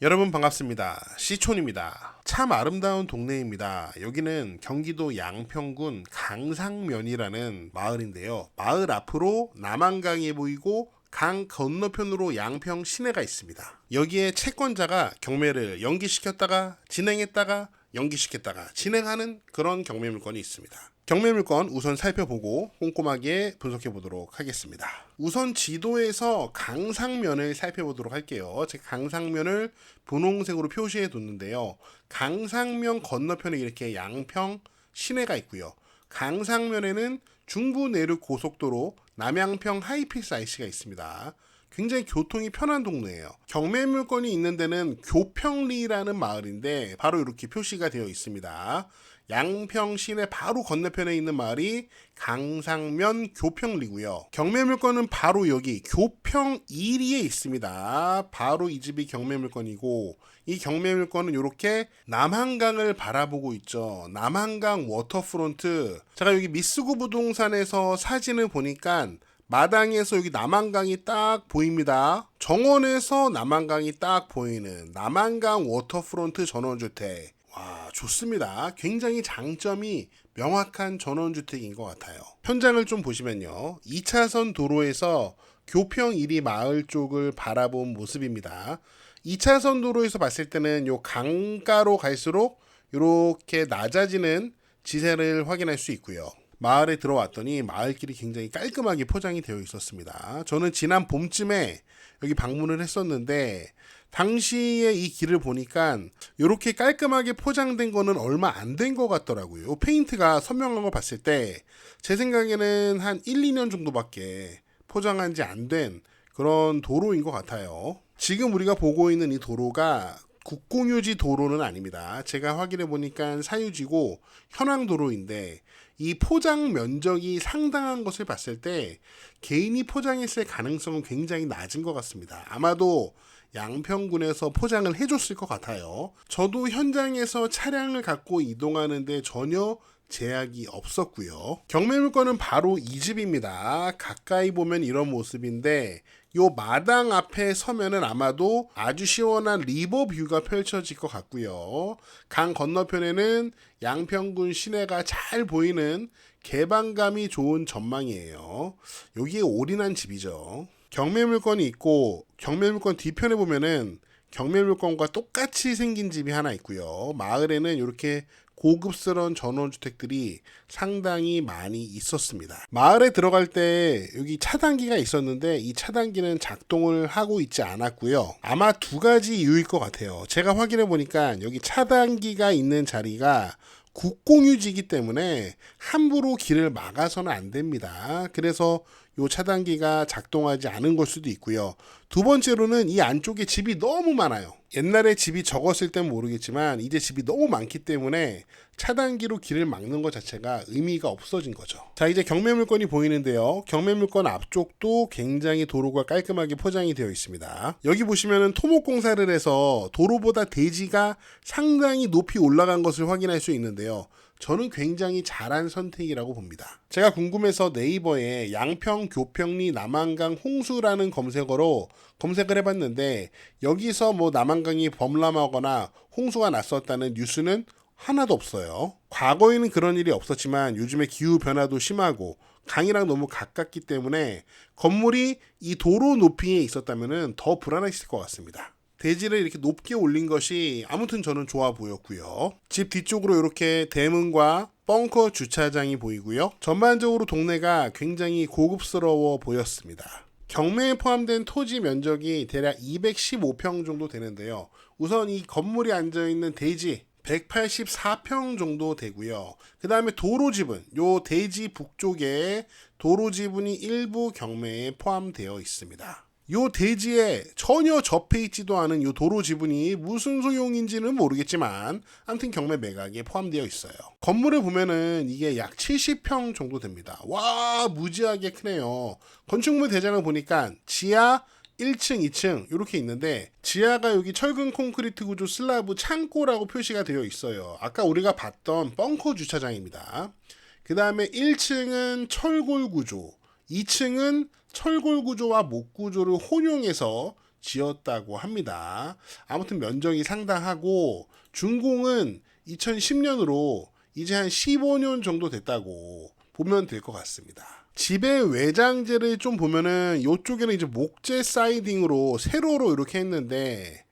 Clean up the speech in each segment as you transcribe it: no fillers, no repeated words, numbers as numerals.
여러분 반갑습니다. 시촌입니다. 참 아름다운 동네입니다. 여기는 경기도 양평군 강상면이라는 마을인데요. 마을 앞으로 남한강이 보이고 강 건너편으로 양평 시내가 있습니다. 여기에 채권자가 경매를 연기시켰다가 진행했다가 연기시켰다가 진행하는 그런 경매 물건이 있습니다. 경매 물건 우선 살펴보고 꼼꼼하게 분석해 보도록 하겠습니다. 우선 지도에서 강상면을 살펴보도록 할게요. 제가 강상면을 분홍색으로 표시해 뒀는데요. 강상면 건너편에 이렇게 양평 시내가 있고요. 강상면에는 중부 내륙 고속도로 남양평 하이패스 IC가 있습니다. 굉장히 교통이 편한 동네예요. 경매 물건이 있는 데는 교평리라는 마을인데 바로 이렇게 표시가 되어 있습니다. 양평 시내 바로 건너편에 있는 마을이 강상면 교평리고요. 경매 물건은 바로 여기 교평 1리에 있습니다. 바로 이 집이 경매 물건이고, 이 경매 물건은 이렇게 남한강을 바라보고 있죠. 남한강 워터프론트. 제가 여기 미쓰고 부동산에서 사진을 보니까 마당에서 여기 남한강이 딱 보입니다. 정원에서 남한강이 딱 보이는 남한강 워터프론트 전원주택. 와, 좋습니다. 굉장히 장점이 명확한 전원주택인 것 같아요. 현장을 좀 보시면요. 2차선 도로에서 교평 1리 마을 쪽을 바라본 모습입니다. 2차선 도로에서 봤을 때는 요 강가로 갈수록 이렇게 낮아지는 지세를 확인할 수 있고요. 마을에 들어왔더니 마을길이 굉장히 깔끔하게 포장이 되어 있었습니다. 저는 지난 봄쯤에 여기 방문을 했었는데 당시에 이 길을 보니까 이렇게 깔끔하게 포장된 거는 얼마 안 된 것 같더라고요. 페인트가 선명한 거 봤을 때 제 생각에는 한 1, 2년 정도밖에 포장한 지 안 된 그런 도로인 것 같아요. 지금 우리가 보고 있는 이 도로가 국공유지 도로는 아닙니다. 제가 확인해 보니까 사유지고 현황도로인데 이 포장 면적이 상당한 것을 봤을 때 개인이 포장했을 가능성은 굉장히 낮은 것 같습니다. 아마도 양평군에서 포장을 해줬을 것 같아요. 저도 현장에서 차량을 갖고 이동하는데 전혀 제약이 없었고요. 경매 물건은 바로 이 집입니다. 가까이 보면 이런 모습인데 요 마당 앞에 서면은 아마도 아주 시원한 리버뷰가 펼쳐질 것 같고요. 강 건너편에는 양평군 시내가 잘 보이는 개방감이 좋은 전망이에요. 여기에 올인한 집이죠. 경매 물건이 있고 경매 물건 뒤편에 보면은 경매 물건과 똑같이 생긴 집이 하나 있고요. 마을에는 이렇게 고급스러운 전원주택들이 상당히 많이 있었습니다. 마을에 들어갈 때 여기 차단기가 있었는데 이 차단기는 작동을 하고 있지 않았고요. 아마 두 가지 이유일 것 같아요. 제가 확인해 보니까 여기 차단기가 있는 자리가 국공유지이기 때문에 함부로 길을 막아서는 안 됩니다. 그래서 이 차단기가 작동하지 않은 걸 수도 있고요. 두 번째로는 이 안쪽에 집이 너무 많아요. 옛날에 집이 적었을 땐 모르겠지만 이제 집이 너무 많기 때문에 차단기로 길을 막는 것 자체가 의미가 없어진 거죠. 자, 이제 경매 물건이 보이는데요. 경매 물건 앞쪽도 굉장히 도로가 깔끔하게 포장이 되어 있습니다. 여기 보시면은 토목 공사를 해서 도로보다 대지가 상당히 높이 올라간 것을 확인할 수 있는데요. 저는 굉장히 잘한 선택이라고 봅니다. 제가 궁금해서 네이버에 양평 교평리 남한강 홍수라는 검색어로 검색을 해봤는데 여기서 뭐 남한강이 범람하거나 홍수가 났었다는 뉴스는 하나도 없어요. 과거에는 그런 일이 없었지만 요즘에 기후 변화도 심하고 강이랑 너무 가깝기 때문에 건물이 이 도로 높이에 있었다면 더 불안했을 것 같습니다. 대지를 이렇게 높게 올린 것이 아무튼 저는 좋아 보였고요. 집 뒤쪽으로 이렇게 대문과 벙커 주차장이 보이고요. 전반적으로 동네가 굉장히 고급스러워 보였습니다. 경매에 포함된 토지 면적이 대략 215평 정도 되는데요. 우선 이 건물이 앉아있는 대지 184평 정도 되고요. 그 다음에 도로 지분, 요 대지 북쪽에 도로 지분이 일부 경매에 포함되어 있습니다. 요 대지에 전혀 접해 있지도 않은 요 도로 지분이 무슨 소용인지는 모르겠지만 아무튼 경매 매각에 포함되어 있어요. 건물을 보면은 이게 약 70평 정도 됩니다. 와, 무지하게 크네요. 건축물 대장을 보니까 지하 1층, 2층 이렇게 있는데 지하가 여기 철근 콘크리트 구조 슬라브 창고라고 표시가 되어 있어요. 아까 우리가 봤던 벙커 주차장입니다. 그 다음에 1층은 철골 구조, 2층은 철골 구조와 목 구조를 혼용해서 지었다고 합니다. 아무튼 면적이 상당하고 준공은 2010년으로 이제 한 15년 정도 됐다고 보면 될 것 같습니다. 집의 외장재를 좀 보면은 이쪽에는 이제 목재 사이딩으로 세로로 이렇게 했는데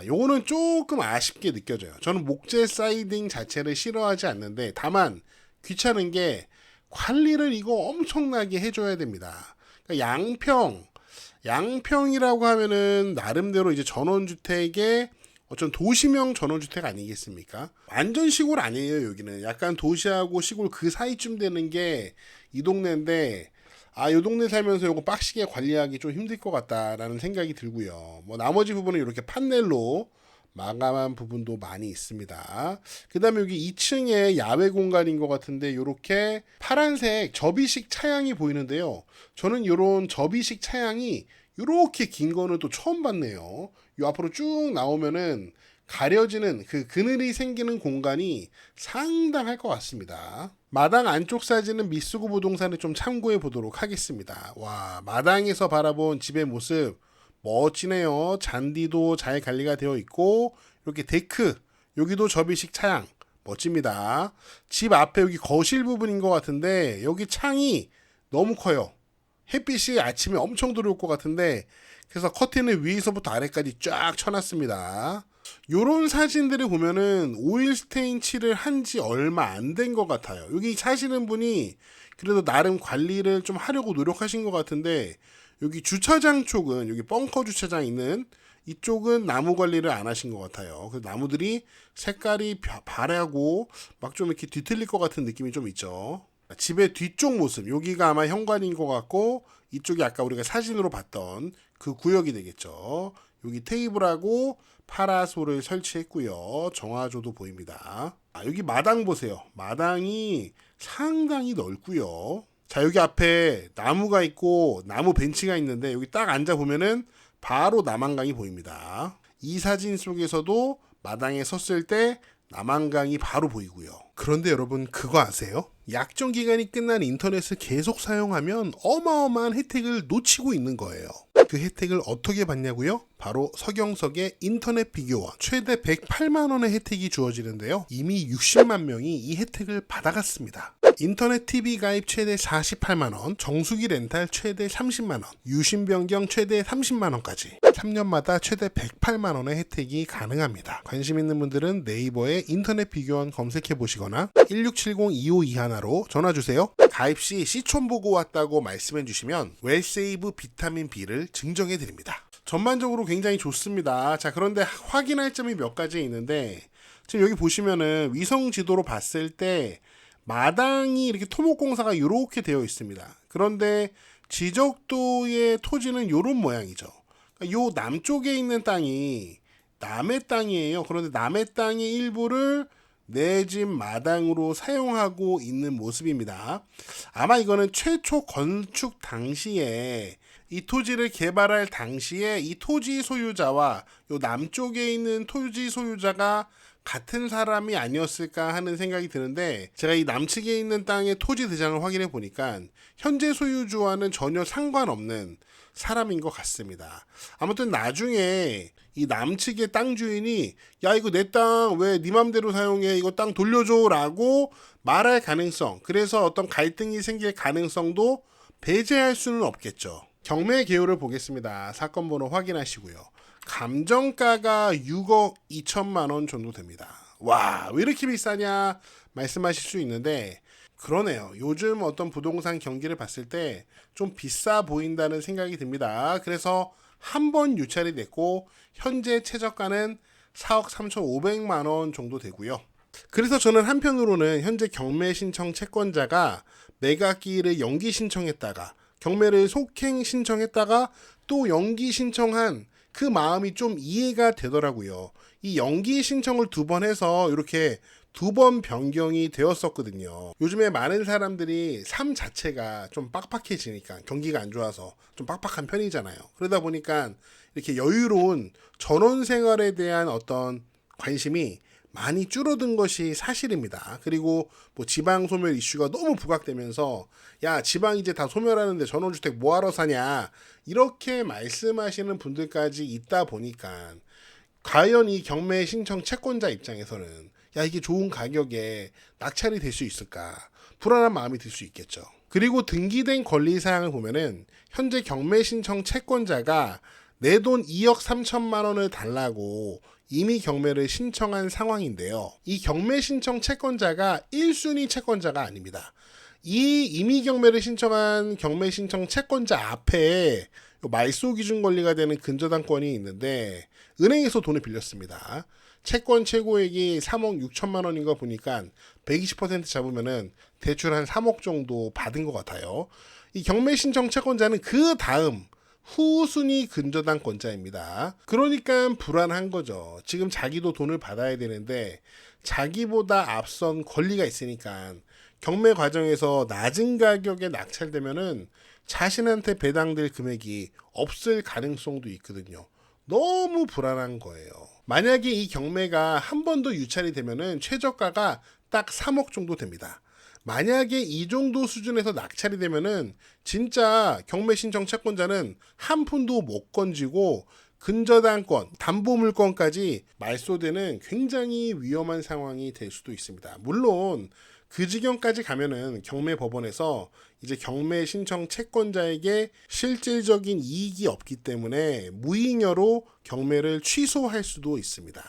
요거는 조금 아쉽게 느껴져요. 저는 목재 사이딩 자체를 싫어하지 않는데 다만 귀찮은 게 관리를 이거 엄청나게 해줘야 됩니다. 그러니까 양평이라고 하면은 나름대로 이제 전원주택의 어쩐 도시명 전원주택 아니겠습니까? 완전 시골 아니에요, 여기는. 약간 도시하고 시골 그 사이쯤 되는 게 이 동네인데, 요 동네 살면서 요거 빡시게 관리하기 좀 힘들 것 같다라는 생각이 들고요. 뭐 나머지 부분은 이렇게 판넬로 마감한 부분도 많이 있습니다. 그 다음에 여기 2층에 야외 공간인 것 같은데 이렇게 파란색 접이식 차양이 보이는데요. 저는 이런 접이식 차양이 이렇게 긴 거는 또 처음 봤네요. 요 앞으로 쭉 나오면은 가려지는 그 그늘이 생기는 공간이 상당할 것 같습니다. 마당 안쪽 사진은 미쓰고 부동산을 좀 참고해 보도록 하겠습니다. 와, 마당에서 바라본 집의 모습 멋지네요. 잔디도 잘 관리가 되어 있고 이렇게 데크 여기도 접이식 차양 멋집니다. 집 앞에 여기 거실 부분인 것 같은데 여기 창이 너무 커요. 햇빛이 아침에 엄청 들어올 것 같은데 그래서 커튼을 위에서부터 아래까지 쫙 쳐놨습니다. 요런 사진들을 보면은 오일 스테인 칠을 한 지 얼마 안 된 것 같아요. 여기 사시는 분이 그래도 나름 관리를 좀 하려고 노력하신 것 같은데 여기 주차장 쪽은 여기 벙커 주차장 있는 이쪽은 나무 관리를 안 하신 것 같아요. 그 나무들이 색깔이 바래고 막 좀 이렇게 뒤틀릴 것 같은 느낌이 좀 있죠. 집의 뒤쪽 모습 여기가 아마 현관인 것 같고 이쪽이 아까 우리가 사진으로 봤던 그 구역이 되겠죠. 여기 테이블하고 파라솔을 설치했고요. 정화조도 보입니다. 여기 마당 보세요. 마당이 상당히 넓고요. 자, 여기 앞에 나무가 있고 나무 벤치가 있는데 여기 딱 앉아 보면은 바로 남한강이 보입니다. 이 사진 속에서도 마당에 섰을 때 남한강이 바로 보이고요. 그런데 여러분 그거 아세요? 약정 기간이 끝난 인터넷을 계속 사용하면 어마어마한 혜택을 놓치고 있는 거예요. 그 혜택을 어떻게 받냐고요? 바로 서경석의 인터넷 비교원 최대 108만 원의 혜택이 주어지는데요. 이미 60만 명이 이 혜택을 받아갔습니다. 인터넷 TV 가입 최대 48만 원, 정수기 렌탈 최대 30만 원, 유심 변경 최대 30만 원까지 3년마다 최대 108만 원의 혜택이 가능합니다. 관심 있는 분들은 네이버에 인터넷 비교원 검색해 보시거나 1670-2521로 전화 주세요. 가입 시 시촌 보고 왔다고 말씀해 주시면 웰세이브 비타민 B를 증정해 드립니다. 전반적으로 굉장히 좋습니다. 자, 그런데 확인할 점이 몇 가지 있는데 지금 여기 보시면은 위성 지도로 봤을 때 마당이 이렇게 토목공사가 이렇게 되어 있습니다. 그런데 지적도의 토지는 이런 모양이죠. 그러니까 요 남쪽에 있는 땅이 남의 땅이에요. 그런데 남의 땅의 일부를 내 집 마당으로 사용하고 있는 모습입니다. 아마 이거는 최초 건축 당시에 이 토지를 개발할 당시에 이 토지 소유자와 요 남쪽에 있는 토지 소유자가 같은 사람이 아니었을까 하는 생각이 드는데 제가 이 남측에 있는 땅의 토지 대장을 확인해 보니까 현재 소유주와는 전혀 상관없는 사람인 것 같습니다. 아무튼 나중에 이 남측의 땅 주인이 야 이거 내 땅 왜 네 맘대로 사용해 이거 땅 돌려줘 라고 말할 가능성 그래서 어떤 갈등이 생길 가능성도 배제할 수는 없겠죠. 경매 개요를 보겠습니다. 사건 번호 확인하시고요. 감정가가 6억 2천만 원 정도 됩니다. 와, 왜 이렇게 비싸냐 말씀하실 수 있는데 그러네요. 요즘 어떤 부동산 경기를 봤을 때 좀 비싸 보인다는 생각이 듭니다. 그래서 한 번 유찰이 됐고 현재 최저가는 4억 3,500만 원 정도 되고요. 그래서 저는 한편으로는 현재 경매 신청 채권자가 매각기일을 연기 신청했다가 경매를 속행 신청했다가 또 연기 신청한 그 마음이 좀 이해가 되더라고요. 이 연기 신청을 2번 해서 이렇게 2번 변경이 되었었거든요. 요즘에 많은 사람들이 삶 자체가 좀 빡빡해지니까 경기가 안 좋아서 좀 빡빡한 편이잖아요. 그러다 보니까 이렇게 여유로운 전원 생활에 대한 어떤 관심이 많이 줄어든 것이 사실입니다. 그리고 뭐 지방 소멸 이슈가 너무 부각되면서 야, 지방 이제 다 소멸하는데 전원주택 뭐하러 사냐 이렇게 말씀하시는 분들까지 있다 보니까 과연 이 경매 신청 채권자 입장에서는 야, 이게 좋은 가격에 낙찰이 될 수 있을까 불안한 마음이 들 수 있겠죠. 그리고 등기된 권리사항을 보면은 현재 경매 신청 채권자가 내 돈 2억 3천만 원을 달라고 이미 경매를 신청한 상황인데요. 이 경매 신청 채권자가 1순위 채권자가 아닙니다. 이 이미 경매를 신청한 경매 신청 채권자 앞에 말소 기준 권리가 되는 근저당권이 있는데 은행에서 돈을 빌렸습니다. 채권 최고액이 3억 6천만 원인 거 보니까 120% 잡으면은 대출 한 3억 정도 받은 것 같아요. 이 경매 신청 채권자는 그 다음 후순위 근저당권자입니다. 그러니까 불안한 거죠. 지금 자기도 돈을 받아야 되는데 자기보다 앞선 권리가 있으니까 경매 과정에서 낮은 가격에 낙찰되면은 자신한테 배당될 금액이 없을 가능성도 있거든요. 너무 불안한 거예요. 만약에 이 경매가 한 번 더 유찰이 되면은 최저가가 딱 3억 정도 됩니다. 만약에 이 정도 수준에서 낙찰이 되면은 진짜 경매 신청 채권자는 한 푼도 못 건지고 근저당권, 담보물권까지 말소되는 굉장히 위험한 상황이 될 수도 있습니다. 물론 그 지경까지 가면은 경매 법원에서 이제 경매 신청 채권자에게 실질적인 이익이 없기 때문에 무잉여로 경매를 취소할 수도 있습니다.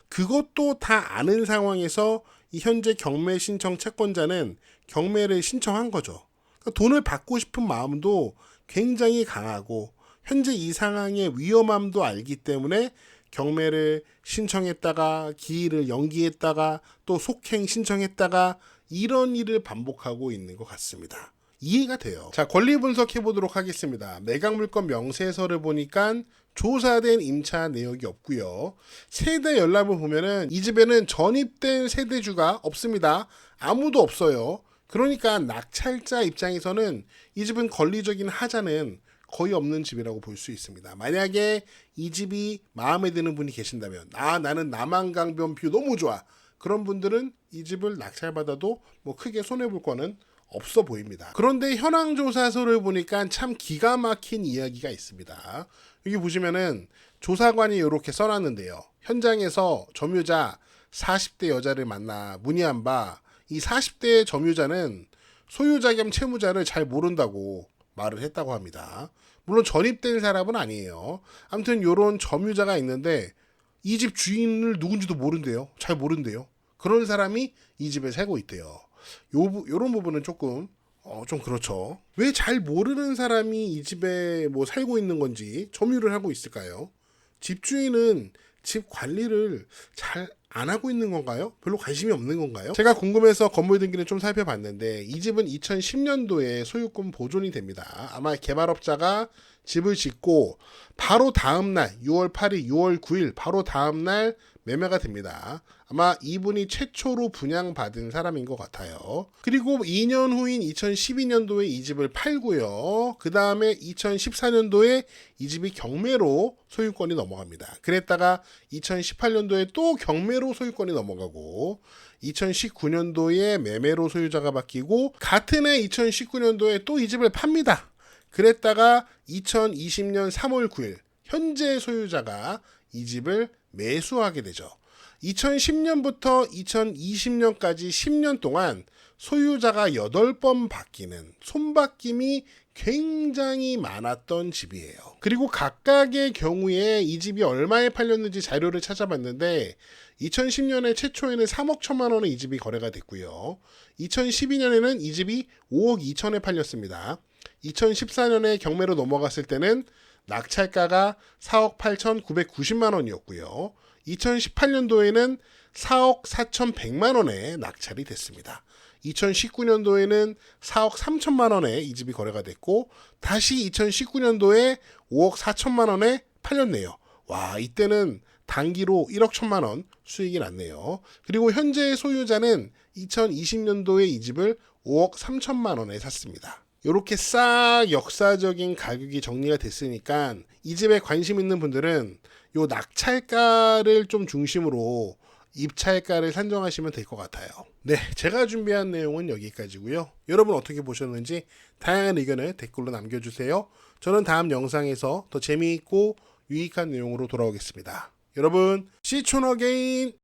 그것도 다 아는 상황에서 이 현재 경매 신청 채권자는 경매를 신청한 거죠. 그러니까 돈을 받고 싶은 마음도 굉장히 강하고 현재 이 상황의 위험함도 알기 때문에 경매를 신청했다가 기일을 연기했다가 또 속행 신청했다가 이런 일을 반복하고 있는 것 같습니다. 이해가 돼요. 자, 권리 분석해 보도록 하겠습니다. 매각물건 명세서를 보니까 조사된 임차 내역이 없고요. 세대 연락을 보면은 이 집에는 전입된 세대주가 없습니다. 아무도 없어요. 그러니까 낙찰자 입장에서는 이 집은 권리적인 하자는 거의 없는 집이라고 볼 수 있습니다. 만약에 이 집이 마음에 드는 분이 계신다면 나는 남한강변 뷰 너무 좋아. 그런 분들은 이 집을 낙찰받아도 뭐 크게 손해볼 거는 없어 보입니다. 그런데 현황조사서를 보니까 참 기가 막힌 이야기가 있습니다. 여기 보시면은 조사관이 이렇게 써놨는데요. 현장에서 점유자 40대 여자를 만나 문의한 바 이 40대 점유자는 소유자 겸 채무자를 잘 모른다고 말을 했다고 합니다. 물론 전입된 사람은 아니에요. 아무튼 이런 점유자가 있는데 이 집 주인을 누군지도 모른대요. 잘 모른대요. 그런 사람이 이 집에 살고 있대요. 요런 부분은 조금 좀 그렇죠. 왜 잘 모르는 사람이 이 집에 뭐 살고 있는 건지 점유를 하고 있을까요? 집주인은 집 관리를 잘 안 하고 있는 건가요? 별로 관심이 없는 건가요? 제가 궁금해서 건물 등기를 좀 살펴봤는데 이 집은 2010년도에 소유권 보존이 됩니다. 아마 개발업자가 집을 짓고 바로 다음날 6월 8일, 6월 9일 바로 다음날 매매가 됩니다. 아마 이분이 최초로 분양받은 사람인 것 같아요. 그리고 2년 후인 2012년도에 이 집을 팔고요. 그 다음에 2014년도에 이 집이 경매로 소유권이 넘어갑니다. 그랬다가 2018년도에 또 경매로 소유권이 넘어가고 2019년도에 매매로 소유자가 바뀌고 같은 해 2019년도에 또 이 집을 팝니다. 그랬다가 2020년 3월 9일 현재 소유자가 이 집을 매수하게 되죠. 2010년부터 2020년까지 10년 동안 소유자가 8번 바뀌는 손바뀜이 굉장히 많았던 집이에요. 그리고 각각의 경우에 이 집이 얼마에 팔렸는지 자료를 찾아봤는데 2010년에 최초에는 3억 1천만 원에 이 집이 거래가 됐고요. 2012년에는 이 집이 5억 2천에 팔렸습니다. 2014년에 경매로 넘어갔을 때는 낙찰가가 4억 8,990만 원이었고요. 2018년도에는 4억 4,100만 원에 낙찰이 됐습니다. 2019년도에는 4억 3천만 원에 이 집이 거래가 됐고 다시 2019년도에 5억 4천만 원에 팔렸네요. 와, 이때는 단기로 1억 1천만 원 수익이 났네요. 그리고 현재 소유자는 2020년도에 이 집을 5억 3천만 원에 샀습니다. 이렇게 싹 역사적인 가격이 정리가 됐으니까 이 집에 관심 있는 분들은 요 낙찰가를 좀 중심으로 입찰가를 산정하시면 될 것 같아요. 네, 제가 준비한 내용은 여기까지고요. 여러분 어떻게 보셨는지 다양한 의견을 댓글로 남겨주세요. 저는 다음 영상에서 더 재미있고 유익한 내용으로 돌아오겠습니다. 여러분, 시촌 어게인!